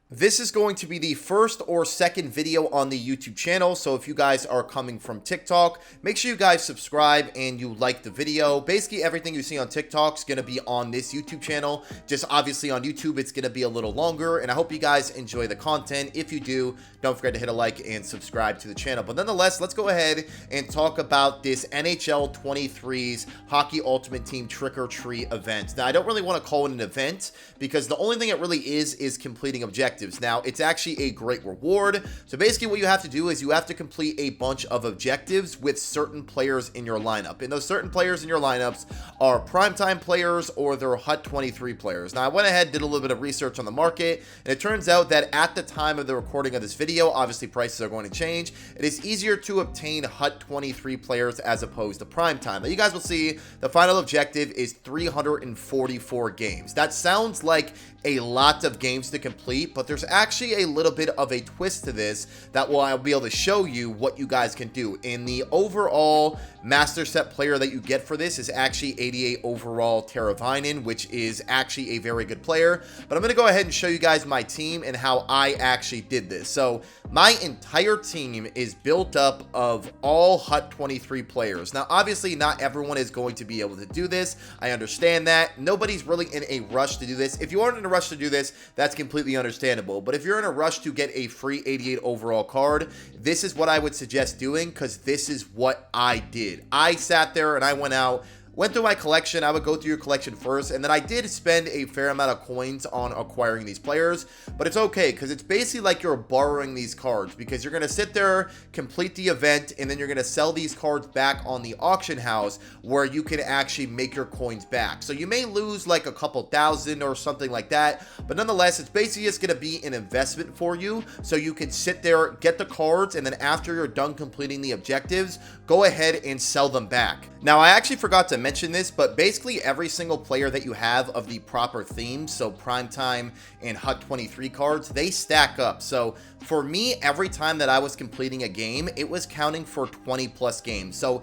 This is going to be the first or second video on the YouTube channel, so if you guys are coming from TikTok, make sure you guys subscribe and you like the video. Basically, everything you see on TikTok is going to be on this YouTube channel. Just obviously on YouTube, it's going to be a little longer, and I hope you guys enjoy the content. If you do, don't forget to hit a like and subscribe to the channel. But nonetheless, let's go ahead and talk about this NHL 23's Hockey Ultimate Team Trick or Treat event. Now, I don't really want to call it an event because the only thing it really is completing objectives. Now, it's actually a great reward. So basically what you have to do is you have to complete a bunch of objectives with certain players in your lineup. And those certain players in your lineups are primetime players or they're HUT 23 players. Now, I went ahead, did a little bit of research on the market, and it turns out that at the time of the recording of this video, obviously prices are going to change. It is easier to obtain HUT 23 players as opposed to primetime. Now, you guys will see the final objective is 344 games. That sounds like a lot of games to complete, but there's actually a little bit of a twist to this that I'll be able to show you what you guys can do. And the overall master set player that you get for this is actually 88 overall Teravainen, which is actually a very good player. But I'm going to go ahead and show you guys my team and how I actually did this. So my entire team is built up of all HUT 23 players. Now, obviously, not everyone is going to be able to do this. I understand that. Nobody's really in a rush to do this. If you aren't in a rush to do this, that's completely understandable. But if you're in a rush to get a free 88 overall card, this is what I would suggest doing because this is what I did. I sat there and I went through my collection. I would go through your collection first, and then I did spend a fair amount of coins on acquiring these players, but it's okay because it's basically like you're borrowing these cards because you're going to sit there, complete the event, and then you're going to sell these cards back on the auction house where you can actually make your coins back. So you may lose like a couple thousand or something like that, but nonetheless, it's basically just going to be an investment for you so you can sit there, get the cards, and then after you're done completing the objectives, go ahead and sell them back. Now, I actually forgot to mention this, but basically every single player that you have of the proper themes, so primetime and HUT 23 cards, they stack up. So for me, every time that I was completing a game, it was counting for 20 plus games. So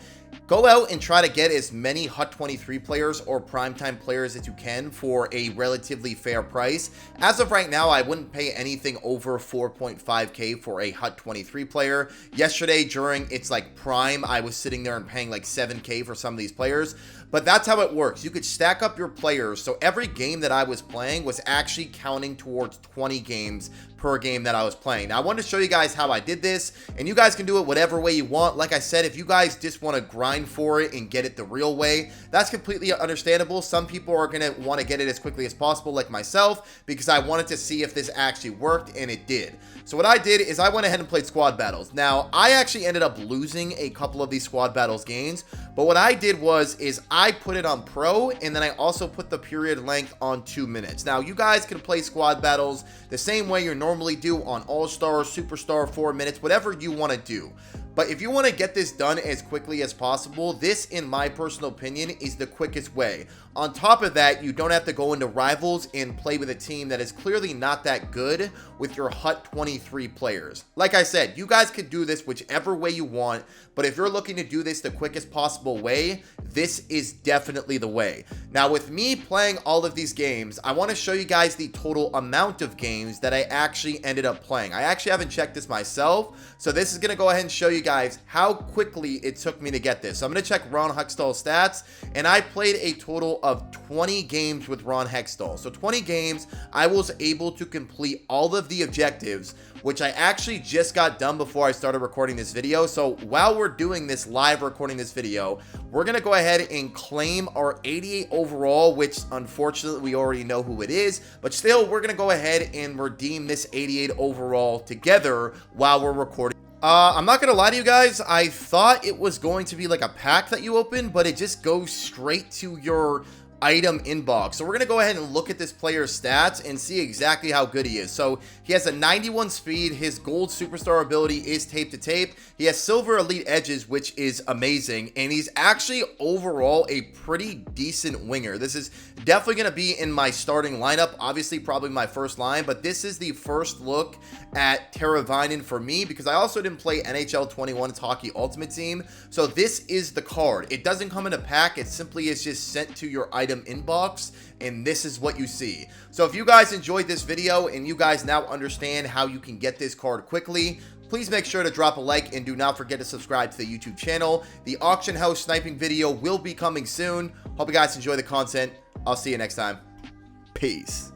go out and try to get as many HUT 23 players or primetime players as you can for a relatively fair price. As of right now, I wouldn't pay anything over 4.5k for a HUT 23 player. Yesterday during its like prime, I was sitting there and paying like 7k for some of these players. But that's how it works. You could stack up your players. So every game that I was playing was actually counting towards 20 games per game that I was playing. Now, I wanted to show you guys how I did this, and you guys can do it whatever way you want. Like I said, if you guys just want to grind for it and get it the real way, that's completely understandable. Some people are going to want to get it as quickly as possible, like myself, because I wanted to see if this actually worked, and it did. So what I did is I went ahead and played squad battles. Now, I actually ended up losing a couple of these squad battles games, but what I did is I put it on pro, and then I also put the period length on 2 minutes. Now, you guys can play squad battles the same way you normally do on All-Star, Superstar, 4 minutes, whatever you want to do. But if you want to get this done as quickly as possible, this, in my personal opinion, is the quickest way. On top of that, you don't have to go into rivals and play with a team that is clearly not that good with your HUT 23 players. Like I said, you guys could do this whichever way you want, but if you're looking to do this the quickest possible way, this is definitely the way. Now, with me playing all of these games, I want to show you guys the total amount of games that I actually ended up playing. I actually haven't checked this myself, so this is going to go ahead and show you guys how quickly it took me to get this. So I'm going to check Ron Hextall's stats, and I played a total of 20 games with Ron Hextall. So 20 games, I was able to complete all of the objectives, which I actually just got done before I started recording this video. So while we're doing this live recording this video, we're going to go ahead and claim our 88 overall, which unfortunately we already know who it is, but still we're going to go ahead and redeem this 88 overall together while we're recording. I'm not gonna lie to you guys, I thought it was going to be like a pack that you open, but it just goes straight to your item inbox. So we're gonna go ahead and look at this player's stats and see exactly how good he is. So he has a 91 speed. His gold superstar ability is tape to tape. He has silver elite edges, which is amazing, and he's actually overall a pretty decent winger. This is definitely gonna be in my starting lineup, obviously probably my first line, but this is the first look at Teravainen for me because I also didn't play NHL 21's Hockey Ultimate Team. So this is the card. It doesn't come in a pack. It simply is just sent to your item item inbox, and this is what you see. So if you guys enjoyed this video and you guys now understand how you can get this card quickly, please make sure to drop a like and do not forget to subscribe to the YouTube channel. The auction house sniping video will be coming soon. Hope you guys enjoy the content. I'll see you next time. Peace.